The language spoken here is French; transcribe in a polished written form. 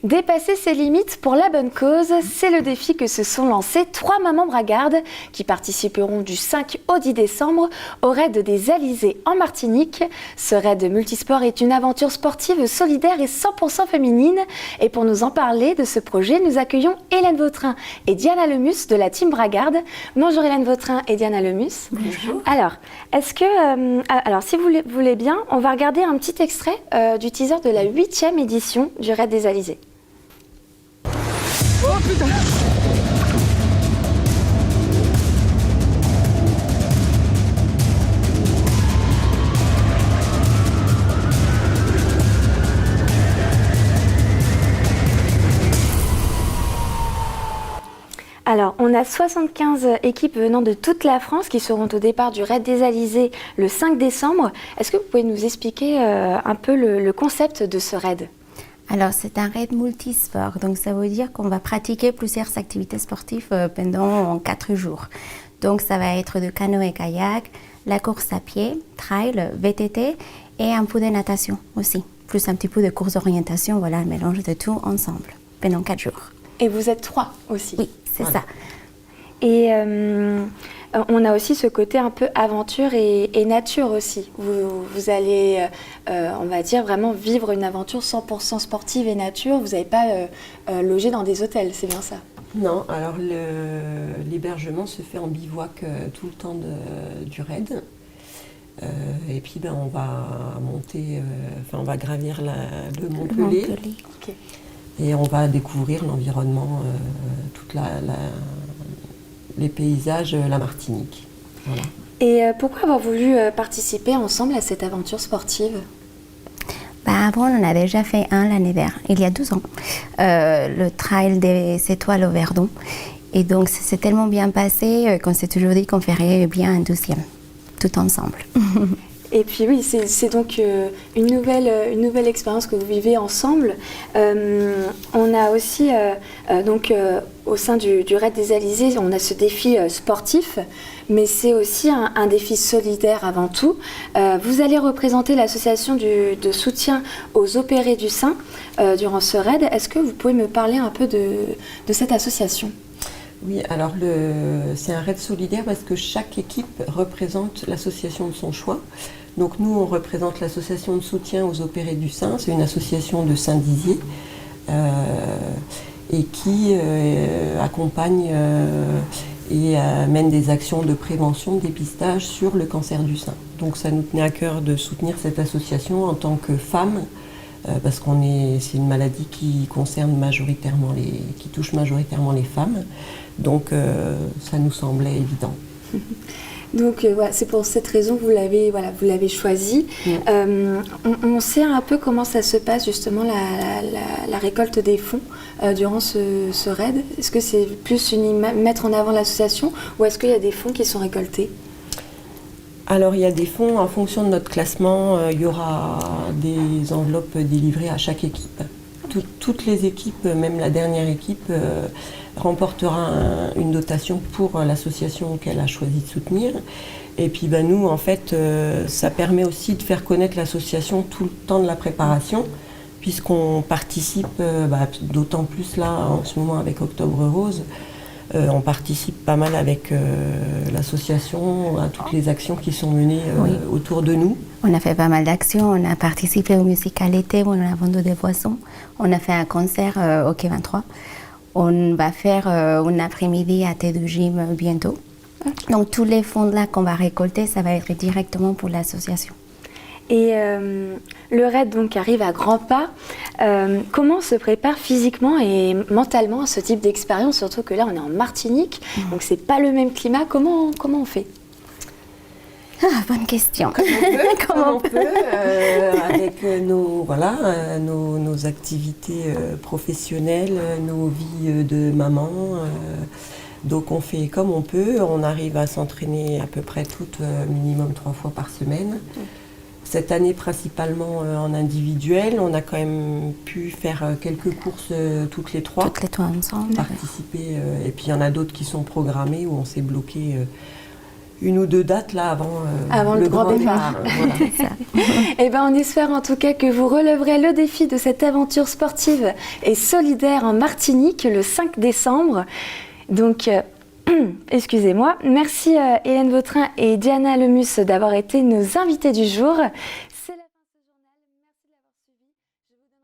Dépasser ses limites pour la bonne cause, c'est le défi que se sont lancés 3 mamans bragardes qui participeront du 5 au 10 décembre au raid des Alizés en Martinique. Ce raid multisport est une aventure sportive solidaire et 100% féminine. Et pour nous en parler de ce projet, nous accueillons Hélène Vautrin et Diana Lemus de la team Bragarde. Bonjour Hélène Vautrin et Diana Lemus. Bonjour. Alors, si vous voulez bien, on va regarder un petit extrait du teaser de la 8e édition du raid des Alizés. Oh putain! Alors, on a 75 équipes venant de toute la France qui seront au départ du raid des Alizés le 5 décembre. Est-ce que vous pouvez nous expliquer un peu le concept de ce raid ? Alors, c'est un raid multisport, donc ça veut dire qu'on va pratiquer plusieurs activités sportives pendant 4 jours. Donc, ça va être de canoë-kayak, la course à pied, trail, VTT et un peu de natation aussi. Plus un petit peu de course d'orientation, voilà, un mélange de tout ensemble pendant 4 jours. Et vous êtes 3 aussi ? Oui, c'est ça. Et on a aussi ce côté un peu aventure et nature aussi. Vous allez, on va dire, vraiment vivre une aventure 100% sportive et nature. Vous n'allez pas loger dans des hôtels, c'est bien ça ? Non, alors l'hébergement se fait en bivouac tout le temps du raid. Et puis on va monter, on va gravir le Mont Pelé. Okay. Et on va découvrir l'environnement, les paysages, la Martinique. Voilà. Et pourquoi avoir voulu participer ensemble à cette aventure sportive ? Avant, on en a déjà fait un l'année dernière, il y a 12 ans, le trail des étoiles au Verdon. Et donc, ça s'est tellement bien passé qu'on s'est toujours dit qu'on ferait bien un 12e, tout ensemble. Et puis oui, c'est donc une nouvelle expérience que vous vivez ensemble. On a aussi, au sein du raid des Alizés, on a ce défi sportif, mais c'est aussi un défi solidaire avant tout. Vous allez représenter l'association de soutien aux opérés du sein durant ce raid. Est-ce que vous pouvez me parler un peu de cette association ? Oui, alors c'est un raid solidaire parce que chaque équipe représente l'association de son choix. Donc nous, on représente l'association de soutien aux opérés du sein. C'est une association de Saint-Dizier et qui accompagne et mène des actions de prévention, de dépistage sur le cancer du sein. Donc ça nous tenait à cœur de soutenir cette association en tant que femmes, parce c'est une maladie qui touche majoritairement les femmes. Donc ça nous semblait évident. Donc c'est pour cette raison que vous l'avez choisi. On sait un peu comment ça se passe justement la récolte des fonds durant ce raid. Est-ce que c'est plus mettre en avant l'association ou est-ce qu'il y a des fonds qui sont récoltés ? Alors il y a des fonds en fonction de notre classement. Il y aura des enveloppes délivrées à chaque équipe. Toutes les équipes, même la dernière équipe, remportera une dotation pour l'association qu'elle a choisi de soutenir. Et puis nous, en fait, ça permet aussi de faire connaître l'association tout le temps de la préparation, puisqu'on participe, d'autant plus là en ce moment avec Octobre Rose, on participe pas mal avec l'association à toutes les actions qui sont menées autour de nous. On a fait pas mal d'actions, on a participé aux musiques à l'été, on a vendu des boissons, on a fait un concert au Quai 23. On va faire un après-midi à Thé du Gym bientôt. Okay. Donc tous les fonds là qu'on va récolter, ça va être directement pour l'association. Et le raid donc arrive à grands pas. Comment on se prépare physiquement et mentalement à ce type d'expérience, surtout que là on est en Martinique, donc c'est pas le même climat. Comment on fait ? Bonne question. Comme on peut, avec nos activités professionnelles, nos vies de maman. Donc on fait comme on peut. On arrive à s'entraîner à peu près toutes, minimum 3 fois par semaine. Cette année principalement en individuel. On a quand même pu faire quelques courses toutes les 3. Toutes les 3 ensemble. Participer. Et puis il y en a d'autres qui sont programmées où on s'est bloqué 1 ou 2 dates là avant le grand départ. Voilà. Eh ben, on espère en tout cas que vous relèverez le défi de cette aventure sportive et solidaire en Martinique le 5 décembre. Donc, excusez-moi. Merci Hélène Vautrin et Diana Lemus d'avoir été nos invités du jour.